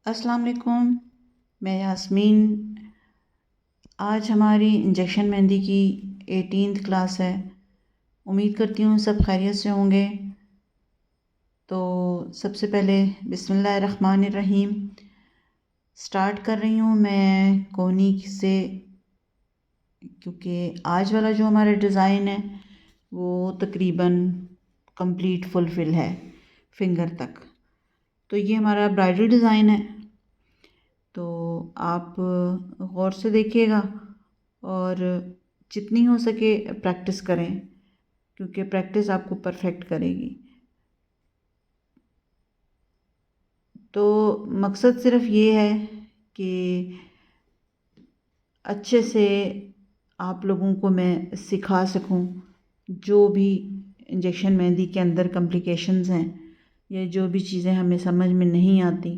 अस्सलाम वालेकुम। मैं यास्मीन। आज हमारी इंजेक्शन मेहंदी की 18th क्लास है। उम्मीद करती हूँ सब खैरियत से होंगे। तो सबसे पहले बिस्मिल्लाहिर्रहमानिर्रहीम स्टार्ट कर रही हूँ मैं कोहनी से, क्योंकि आज वाला जो हमारा डिज़ाइन है वो तकरीबन कंप्लीट फुलफ़िल है फिंगर तक। तो ये हमारा ब्राइडल डिज़ाइन है, तो आप गौर से देखिएगा और जितनी हो सके प्रैक्टिस करें, क्योंकि प्रैक्टिस आपको परफेक्ट करेगी। तो मकसद सिर्फ ये है कि अच्छे से आप लोगों को मैं सिखा सकूं, जो भी इंजेक्शन मेहंदी के अंदर कॉम्प्लिकेशंस हैं या जो भी चीज़ें हमें समझ में नहीं आती,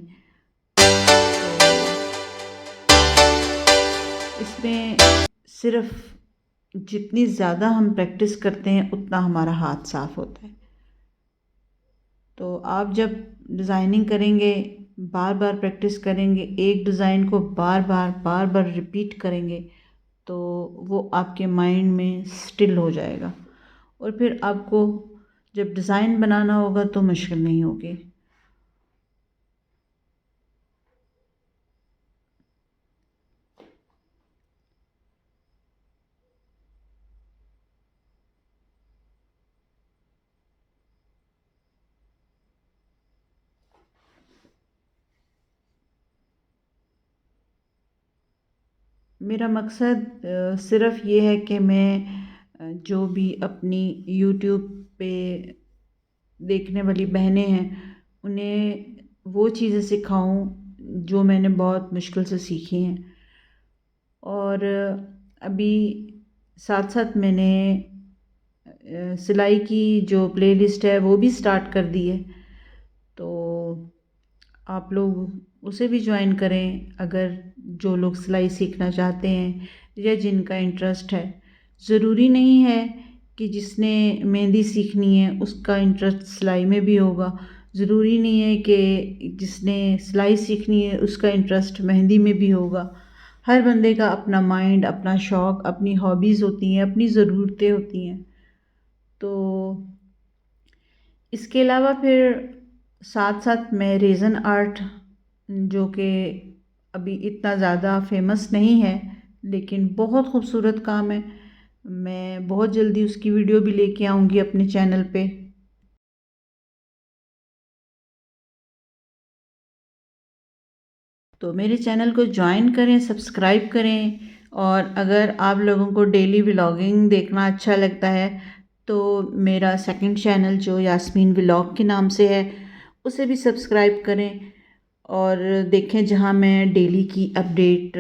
इसमें सिर्फ जितनी ज़्यादा हम प्रैक्टिस करते हैं उतना हमारा हाथ साफ होता है। तो आप जब डिज़ाइनिंग करेंगे, बार बार प्रैक्टिस करेंगे, एक डिज़ाइन को बार बार रिपीट करेंगे, तो वो आपके माइंड में स्टिल हो जाएगा और फिर आपको जब डिज़ाइन बनाना होगा तो मुश्किल नहीं होगी। मेरा मकसद सिर्फ़ ये है कि मैं जो भी अपनी यूट्यूब पे देखने वाली बहनें हैं उन्हें वो चीज़ें सिखाऊं जो मैंने बहुत मुश्किल से सीखी हैं। और अभी साथ साथ मैंने सिलाई की जो प्लेलिस्ट है वो भी स्टार्ट कर दी है, तो आप लोग उसे भी ज्वाइन करें अगर जो लोग सिलाई सीखना चाहते हैं या जिनका इंटरेस्ट है। ज़रूरी नहीं है कि जिसने मेहंदी सीखनी है उसका इंटरेस्ट सिलाई में भी होगा। ज़रूरी नहीं है कि जिसने सिलाई सीखनी है उसका इंटरेस्ट मेहंदी में भी होगा। हर बंदे का अपना माइंड, अपना शौक़, अपनी हॉबीज़ होती हैं, अपनी ज़रूरतें होती हैं। तो इसके अलावा फिर साथ साथ मैं रेज़न आर्ट, जो कि अभी इतना ज़्यादा फेमस नहीं है लेकिन बहुत खूबसूरत काम है, मैं बहुत जल्दी उसकी वीडियो भी लेके आऊँगी अपने चैनल पे। तो मेरे चैनल को ज्वाइन करें, सब्सक्राइब करें। और अगर आप लोगों को डेली व्लॉगिंग देखना अच्छा लगता है तो मेरा सेकंड चैनल जो यास्मीन व्लॉग के नाम से है उसे भी सब्सक्राइब करें और देखें, जहां मैं डेली की अपडेट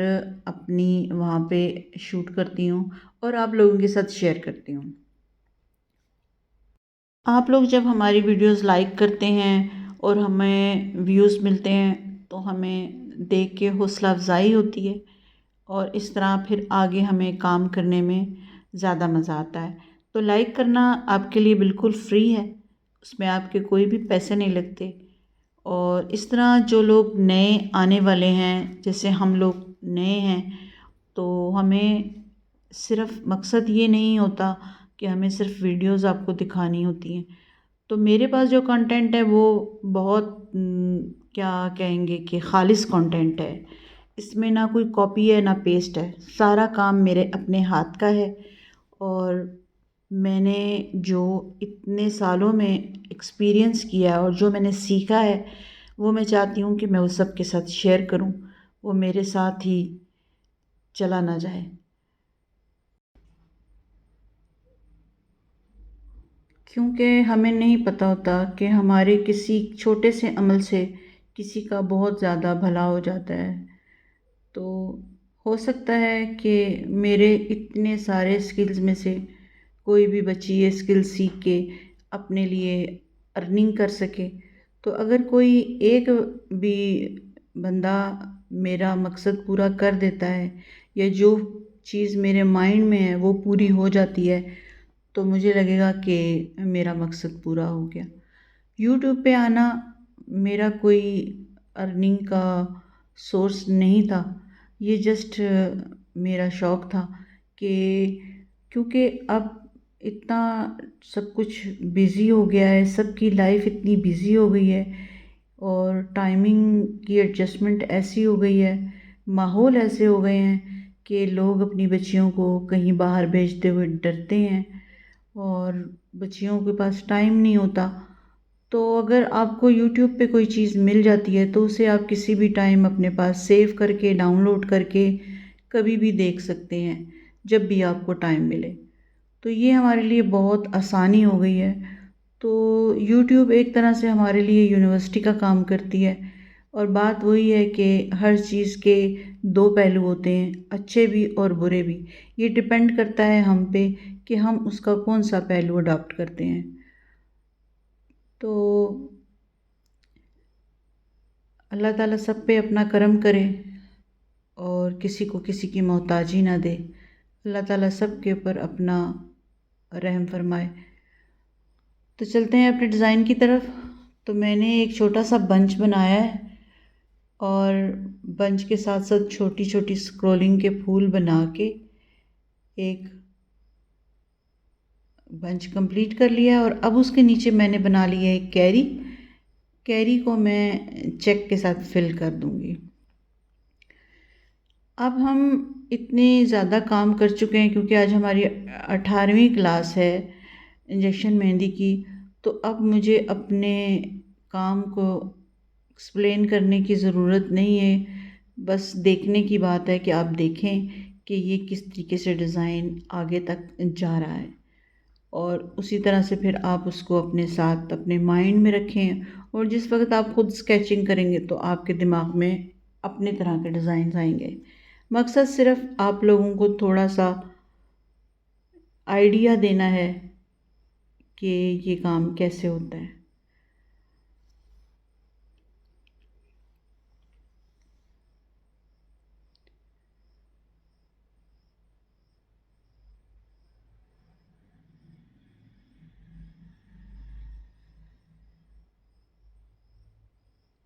अपनी वहां पे शूट करती हूँ और आप लोगों के साथ शेयर करती हूँ। आप लोग जब हमारी वीडियोस लाइक करते हैं और हमें व्यूज़ मिलते हैं तो हमें देख के हौसला अफजाई होती है और इस तरह फिर आगे हमें काम करने में ज़्यादा मज़ा आता है। तो लाइक करना आपके लिए बिल्कुल फ्री है, उसमें आपके कोई भी पैसे नहीं लगते। और इस तरह जो लोग नए आने वाले हैं, जैसे हम लोग नए हैं, तो हमें सिर्फ मकसद ये नहीं होता कि हमें सिर्फ वीडियोस आपको दिखानी होती हैं। तो मेरे पास जो कंटेंट है वो बहुत क्या कहेंगे कि खालिस कंटेंट है। इसमें ना कोई कॉपी है ना पेस्ट है, सारा काम मेरे अपने हाथ का है। और मैंने जो इतने सालों में एक्सपीरियंस किया है और जो मैंने सीखा है वो मैं चाहती हूँ कि मैं उस सब के साथ शेयर करूँ, वो मेरे साथ ही चला ना जाए। क्योंकि हमें नहीं पता होता कि हमारे किसी छोटे से अमल से किसी का बहुत ज़्यादा भला हो जाता है। तो हो सकता है कि मेरे इतने सारे स्किल्स में से कोई भी बच्ची ये स्किल सीख के अपने लिए अर्निंग कर सके। तो अगर कोई एक भी बंदा मेरा मकसद पूरा कर देता है या जो चीज़ मेरे माइंड में है वो पूरी हो जाती है, तो मुझे लगेगा कि मेरा मकसद पूरा हो गया। यूट्यूब पे आना मेरा कोई अर्निंग का सोर्स नहीं था। ये जस्ट मेरा शौक़ था कि क्योंकि अब इतना सब कुछ बिज़ी हो गया है, सबकी लाइफ इतनी बिज़ी हो गई है और टाइमिंग की एडजस्टमेंट ऐसी हो गई है, माहौल ऐसे हो गए हैं कि लोग अपनी बच्चियों को कहीं बाहर भेजते हुए डरते हैं और बच्चियों के पास टाइम नहीं होता। तो अगर आपको यूट्यूब पे कोई चीज़ मिल जाती है तो उसे आप किसी भी टाइम अपने पास सेव करके डाउनलोड करके कभी भी देख सकते हैं, जब भी आपको टाइम मिले। तो ये हमारे लिए बहुत आसानी हो गई है। तो यूट्यूब एक तरह से हमारे लिए यूनिवर्सिटी का काम करती है और बात वही है कि हर चीज़ के दो पहलू होते हैं, अच्छे भी और बुरे भी। ये डिपेंड करता है हम पे कि हम उसका कौन सा पहलू अडॉप्ट करते हैं। तो अल्लाह ताला सब पे अपना करम करे और किसी को किसी की मोहताजी ना दे। अल्लाह ताला सब के ऊपर अपना रहम फरमाए। तो चलते हैं अपने डिज़ाइन की तरफ। तो मैंने एक छोटा सा बंच बनाया है और बंच के साथ साथ छोटी छोटी स्क्रोलिंग के फूल बना के एक बंच कंप्लीट कर लिया है और अब उसके नीचे मैंने बना लिया है एक कैरी। कैरी को मैं चेक के साथ फिल कर दूंगी। अब हम इतने ज़्यादा काम कर चुके हैं क्योंकि आज हमारी 18वीं क्लास है इंजेक्शन मेहंदी की। तो अब मुझे अपने काम को एक्सप्लेन करने की ज़रूरत नहीं है, बस देखने की बात है कि आप देखें कि ये किस तरीके से डिज़ाइन आगे तक जा रहा है और उसी तरह से फिर आप उसको अपने साथ अपने माइंड में रखें और जिस वक्त आप खुद स्केचिंग करेंगे तो आपके दिमाग में अपने तरह के डिज़ाइन आएंगे। मकसद सिर्फ आप लोगों को थोड़ा सा आइडिया देना है कि ये काम कैसे होता है।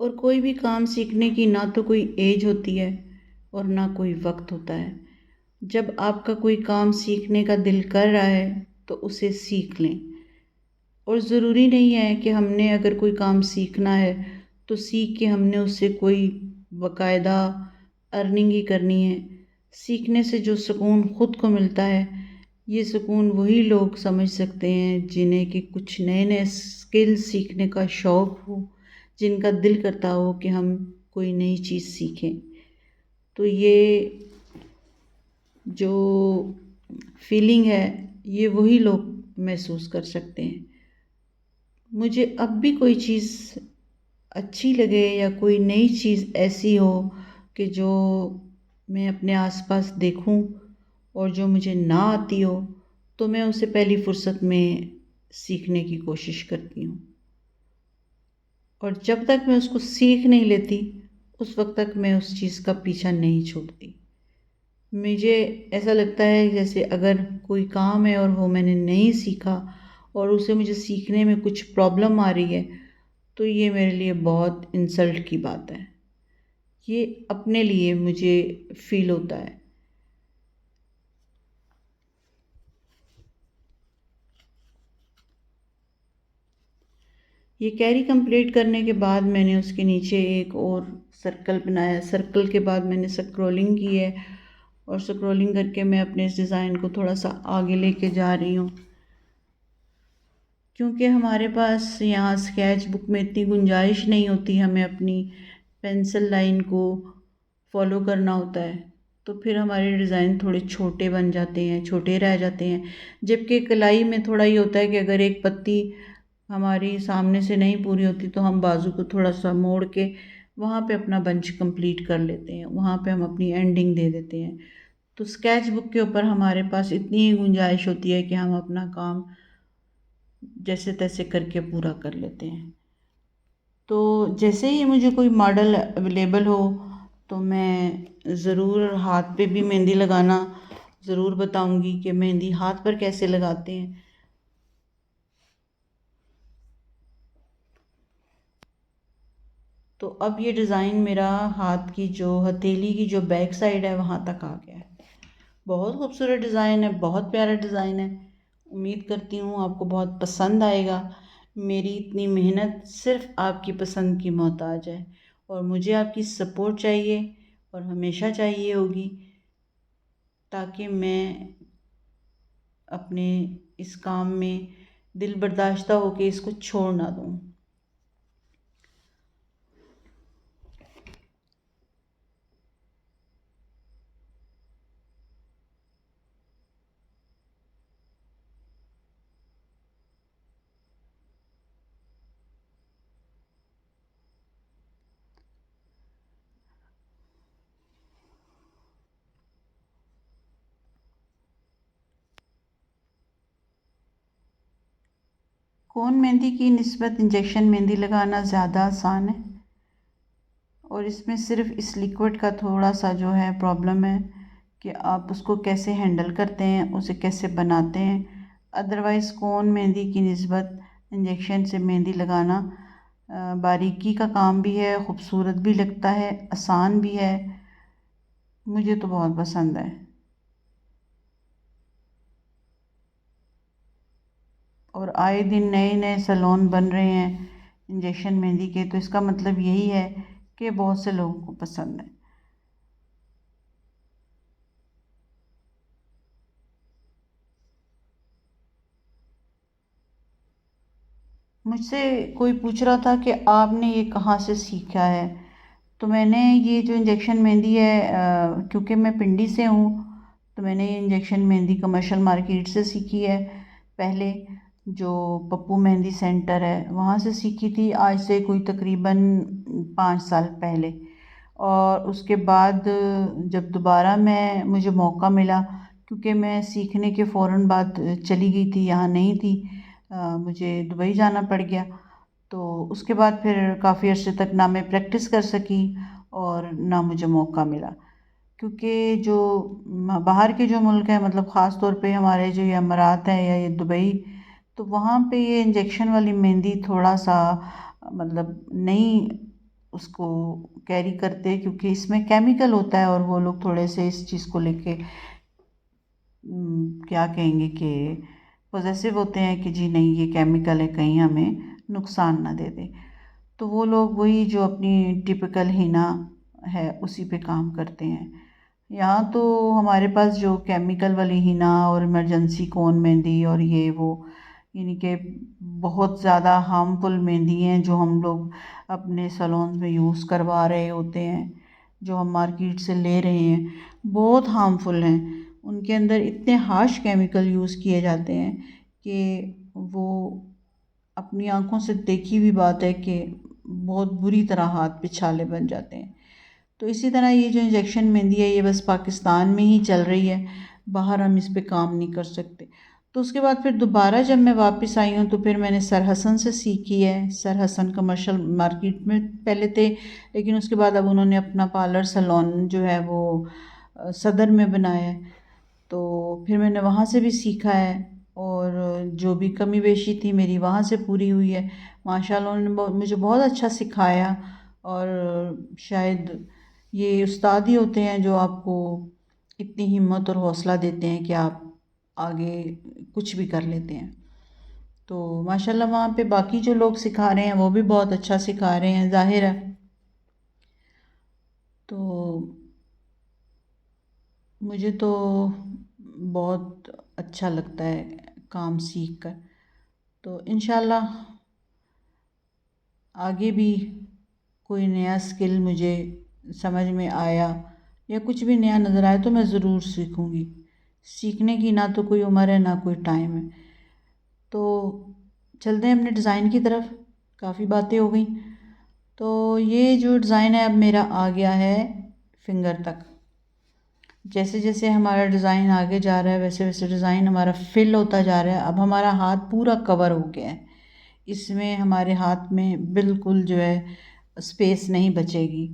और कोई भी काम सीखने की ना तो कोई एज होती है और ना कोई वक्त होता है। जब आपका कोई काम सीखने का दिल कर रहा है तो उसे सीख लें। और ज़रूरी नहीं है कि हमने अगर कोई काम सीखना है तो सीख के हमने उससे कोई बाकायदा अर्निंग ही करनी है। सीखने से जो सुकून ख़ुद को मिलता है, ये सुकून वही लोग समझ सकते हैं जिन्हें कि कुछ नए नए स्किल सीखने का शौक़ हो, जिनका दिल करता हो कि हम कोई नई चीज़ सीखें। तो ये जो फीलिंग है ये वही लोग महसूस कर सकते हैं। मुझे अब भी कोई चीज़ अच्छी लगे या कोई नई चीज़ ऐसी हो कि जो मैं अपने आसपास देखूं और जो मुझे ना आती हो तो मैं उसे पहली फुर्सत में सीखने की कोशिश करती हूँ और जब तक मैं उसको सीख नहीं लेती उस वक्त तक मैं उस चीज़ का पीछा नहीं छोड़ती। मुझे ऐसा लगता है जैसे अगर कोई काम है और वो मैंने नहीं सीखा और उसे मुझे सीखने में कुछ प्रॉब्लम आ रही है तो ये मेरे लिए बहुत इंसल्ट की बात है। ये अपने लिए मुझे फील होता है। ये कैरी कंप्लीट करने के बाद मैंने उसके नीचे एक और सर्कल बनाया। सर्कल के बाद मैंने स्क्रॉलिंग की है और स्क्रॉलिंग करके मैं अपने इस डिज़ाइन को थोड़ा सा आगे लेके जा रही हूँ क्योंकि हमारे पास यहाँ स्केच बुक में इतनी गुंजाइश नहीं होती, हमें अपनी पेंसिल लाइन को फॉलो करना होता है। तो फिर हमारे डिज़ाइन थोड़े छोटे बन जाते हैं, छोटे रह जाते हैं। जबकि कलाई में थोड़ा ये होता है कि अगर एक पत्ती हमारी सामने से नहीं पूरी होती तो हम बाजू को थोड़ा सा मोड़ के वहाँ पे अपना बंच कंप्लीट कर लेते हैं, वहाँ पे हम अपनी एंडिंग दे देते हैं। तो स्केच बुक के ऊपर हमारे पास इतनी ही गुंजाइश होती है कि हम अपना काम जैसे तैसे करके पूरा कर लेते हैं। तो जैसे ही मुझे कोई मॉडल अवेलेबल हो तो मैं ज़रूर हाथ पे भी मेहंदी लगाना ज़रूर बताऊंगी कि मेहंदी हाथ पर कैसे लगाते हैं। तो अब ये डिज़ाइन मेरा हाथ की जो हथेली की जो बैक साइड है वहाँ तक आ गया है। बहुत खूबसूरत डिज़ाइन है, बहुत प्यारा डिज़ाइन है। उम्मीद करती हूँ आपको बहुत पसंद आएगा। मेरी इतनी मेहनत सिर्फ़ आपकी पसंद की मोहताज है और मुझे आपकी सपोर्ट चाहिए और हमेशा चाहिए होगी, ताकि मैं अपने इस काम में दिल बर्दाश्ता होके इसको छोड़ ना दूँ। कोन मेहंदी की निस्बत इंजेक्शन मेहंदी लगाना ज़्यादा आसान है और इसमें सिर्फ इस लिक्विड का थोड़ा सा जो है प्रॉब्लम है कि आप उसको कैसे हैंडल करते हैं, उसे कैसे बनाते हैं। अदरवाइज़ कोन मेहंदी की निस्बत इंजेक्शन से मेहंदी लगाना बारीकी का काम भी है, ख़ूबसूरत भी लगता है, आसान भी है। मुझे तो बहुत पसंद है और आए दिन नए नए सैलून बन रहे हैं इंजेक्शन मेहंदी के, तो इसका मतलब यही है कि बहुत से लोगों को पसंद है। मुझसे कोई पूछ रहा था कि आपने ये कहाँ से सीखा है, तो मैंने ये जो इंजेक्शन मेहंदी है क्योंकि मैं पिंडी से हूँ, तो मैंने ये इंजेक्शन मेहंदी कमर्शियल मार्केट से सीखी है। पहले जो पप्पू मेहंदी सेंटर है वहाँ से सीखी थी, आज से कोई तकरीबन 5 साल पहले। और उसके बाद जब दोबारा मुझे मौका मिला, क्योंकि मैं सीखने के फ़ौरन बाद चली गई थी, यहाँ नहीं थी, मुझे दुबई जाना पड़ गया। तो उसके बाद फिर काफ़ी अर्से तक ना मैं प्रैक्टिस कर सकी और ना मुझे मौका मिला, क्योंकि जो बाहर के जो मुल्क हैं, मतलब ख़ास तौर पे हमारे जो ये अमारात हैं या ये दुबई, तो वहाँ पे ये इंजेक्शन वाली मेहंदी थोड़ा सा मतलब नहीं उसको कैरी करते, क्योंकि इसमें केमिकल होता है और वो लोग थोड़े से इस चीज़ को लेके क्या कहेंगे कि पॉजेसिव होते हैं कि जी नहीं ये केमिकल है, कहीं हमें नुकसान ना दे दे। तो वो लोग वही जो अपनी टिपिकल हिना है उसी पे काम करते हैं। यहाँ तो हमारे पास जो केमिकल वाली हिना और इमरजेंसी कोन मेहंदी और ये वो, यानी कि बहुत ज़्यादा हार्मफुल मेहंदी हैं जो हम लोग अपने सैलून में यूज़ करवा रहे होते हैं, जो हम मार्केट से ले रहे हैं, बहुत हार्मफुल हैं। उनके अंदर इतने हार्श केमिकल यूज़ किए जाते हैं कि वो अपनी आंखों से देखी हुई बात है कि बहुत बुरी तरह हाथ पे छाले बन जाते हैं। तो इसी तरह ये जो इंजेक्शन मेहंदी है ये बस पाकिस्तान में ही चल रही है, बाहर हम इस पे काम नहीं कर सकते। तो उसके बाद फिर दोबारा जब मैं वापस आई हूँ तो फिर मैंने सर हसन से सीखी है। सर हसन कमर्शियल मार्केट में पहले थे, लेकिन उसके बाद अब उन्होंने अपना पार्लर सैलून जो है वो सदर में बनाया है, तो फिर मैंने वहाँ से भी सीखा है और जो भी कमी बेशी थी मेरी वहाँ से पूरी हुई है। माशाल्लाह उन्होंने मुझे बहुत अच्छा सिखाया और शायद ये उस्ताद ही होते हैं जो आपको इतनी हिम्मत और हौसला देते हैं कि आप आगे कुछ भी कर लेते हैं। तो माशाल्लाह वहाँ पे बाकी जो लोग सिखा रहे हैं वो भी बहुत अच्छा सिखा रहे हैं, ज़ाहिर है। तो मुझे तो बहुत अच्छा लगता है काम सीख कर। तो इंशाल्लाह आगे भी कोई नया स्किल मुझे समझ में आया या कुछ भी नया नज़र आया तो मैं ज़रूर सीखूँगी। सीखने की ना तो कोई उम्र है ना कोई टाइम है। तो चलते हैं अपने डिज़ाइन की तरफ, काफ़ी बातें हो गई। तो ये जो डिज़ाइन है अब मेरा आ गया है फिंगर तक। जैसे जैसे हमारा डिज़ाइन आगे जा रहा है वैसे वैसे डिज़ाइन हमारा फिल होता जा रहा है। अब हमारा हाथ पूरा कवर हो गया है, इसमें हमारे हाथ में बिल्कुल जो है स्पेस नहीं बचेगी।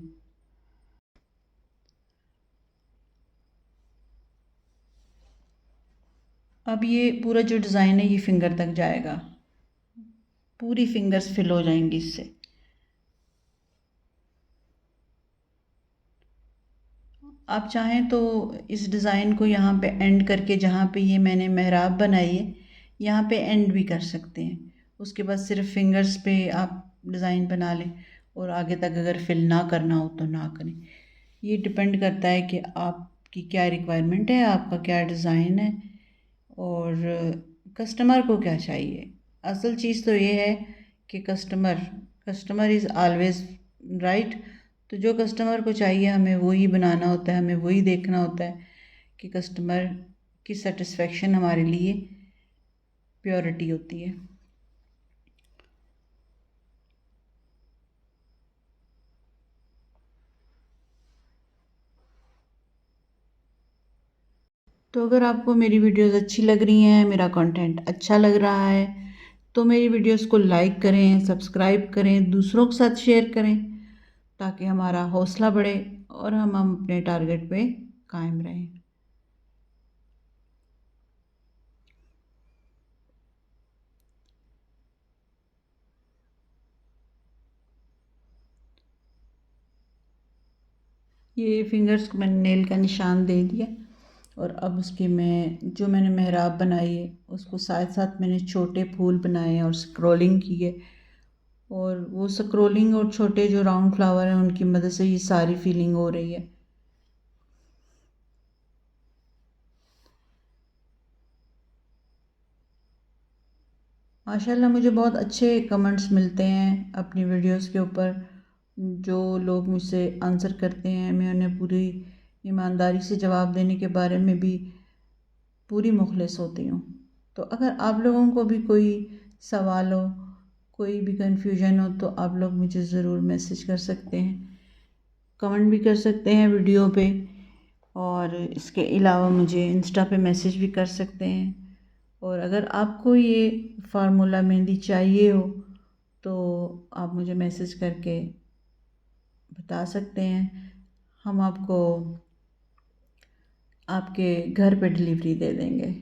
अब ये पूरा जो डिज़ाइन है ये फिंगर तक जाएगा, पूरी फिंगर्स फिल हो जाएंगी इससे। आप चाहें तो इस डिज़ाइन को यहाँ पे एंड करके, जहाँ पे ये मैंने मेहराब बनाई है यहाँ पे एंड भी कर सकते हैं। उसके बाद सिर्फ फिंगर्स पे आप डिज़ाइन बना लें और आगे तक अगर फिल ना करना हो तो ना करें। ये डिपेंड करता है कि आपकी क्या रिक्वायरमेंट है, आपका क्या डिज़ाइन है और कस्टमर को क्या चाहिए। असल चीज़ तो ये है कि customer customer is always right. तो जो कस्टमर को चाहिए हमें वही बनाना होता है, हमें वही देखना होता है कि कस्टमर की सेटिस्फेक्शन हमारे लिए प्योरिटी होती है। तो अगर आपको मेरी वीडियोस अच्छी लग रही हैं, मेरा कंटेंट अच्छा लग रहा है, तो मेरी वीडियोस को लाइक करें, सब्सक्राइब करें, दूसरों के साथ शेयर करें, ताकि हमारा हौसला बढ़े और हम अपने टारगेट पे कायम रहें। ये फिंगर्स को मैंने नेल का निशान दे दिया और अब उसके मैंने मेहराब बनाई है उसको साथ साथ मैंने छोटे फूल बनाए हैं और स्क्रोलिंग की है। और वो स्क्रोलिंग और छोटे जो राउंड फ्लावर हैं उनकी मदद से ये सारी फीलिंग हो रही है। माशाल्लाह मुझे बहुत अच्छे कमेंट्स मिलते हैं अपनी वीडियोस के ऊपर। जो लोग मुझसे आंसर करते हैं मैं उन्हें पूरी ईमानदारी से जवाब देने के बारे में भी पूरी मुखलिस होती हूँ। तो अगर आप लोगों को भी कोई सवाल हो, कोई भी कन्फ्यूजन हो, तो आप लोग मुझे ज़रूर मैसेज कर सकते हैं, कमेंट भी कर सकते हैं वीडियो पे। और इसके अलावा मुझे इंस्टा पे मैसेज भी कर सकते हैं। और अगर आपको ये फार्मूला मेहंदी चाहिए हो तो आप मुझे मैसेज करके बता सकते हैं, हम आपको आपके घर पे डिलीवरी दे देंगे।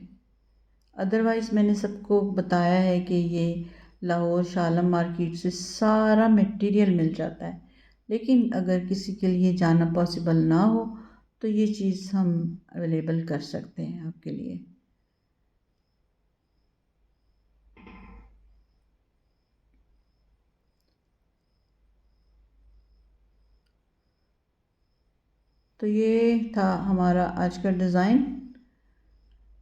अदरवाइज़ मैंने सबको बताया है कि ये लाहौर शालम मार्केट से सारा मटेरियल मिल जाता है, लेकिन अगर किसी के लिए जाना पॉसिबल ना हो तो ये चीज़ हम अवेलेबल कर सकते हैं आपके लिए। तो ये था हमारा आज का डिज़ाइन।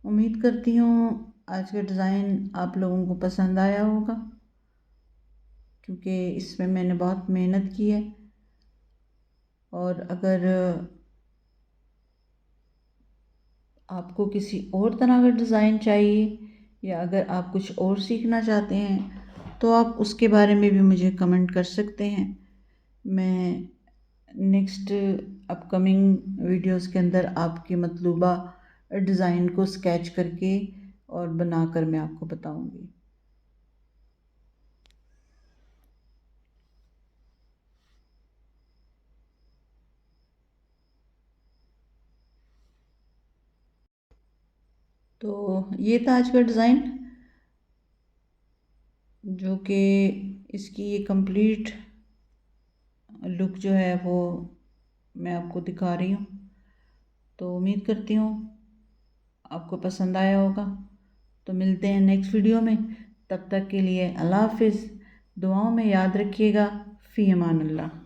उम्मीद करती हूँ आज का डिज़ाइन आप लोगों को पसंद आया होगा, क्योंकि इसमें मैंने बहुत मेहनत की है। और अगर आपको किसी और तरह का डिज़ाइन चाहिए या अगर आप कुछ और सीखना चाहते हैं तो आप उसके बारे में भी मुझे कमेंट कर सकते हैं। मैं नेक्स्ट अपकमिंग वीडियोस के अंदर आपके मतलूबा डिज़ाइन को स्केच करके और बनाकर मैं आपको बताऊंगी। तो ये था आज का डिज़ाइन, जो कि इसकी ये कंप्लीट लुक जो है वो मैं आपको दिखा रही हूँ। तो उम्मीद करती हूँ आपको पसंद आया होगा। तो मिलते हैं नेक्स्ट वीडियो में, तब तक के लिए अल्लाह हाफिज़। दुआओं में याद रखिएगा। फ़ी अमान अल्लाह।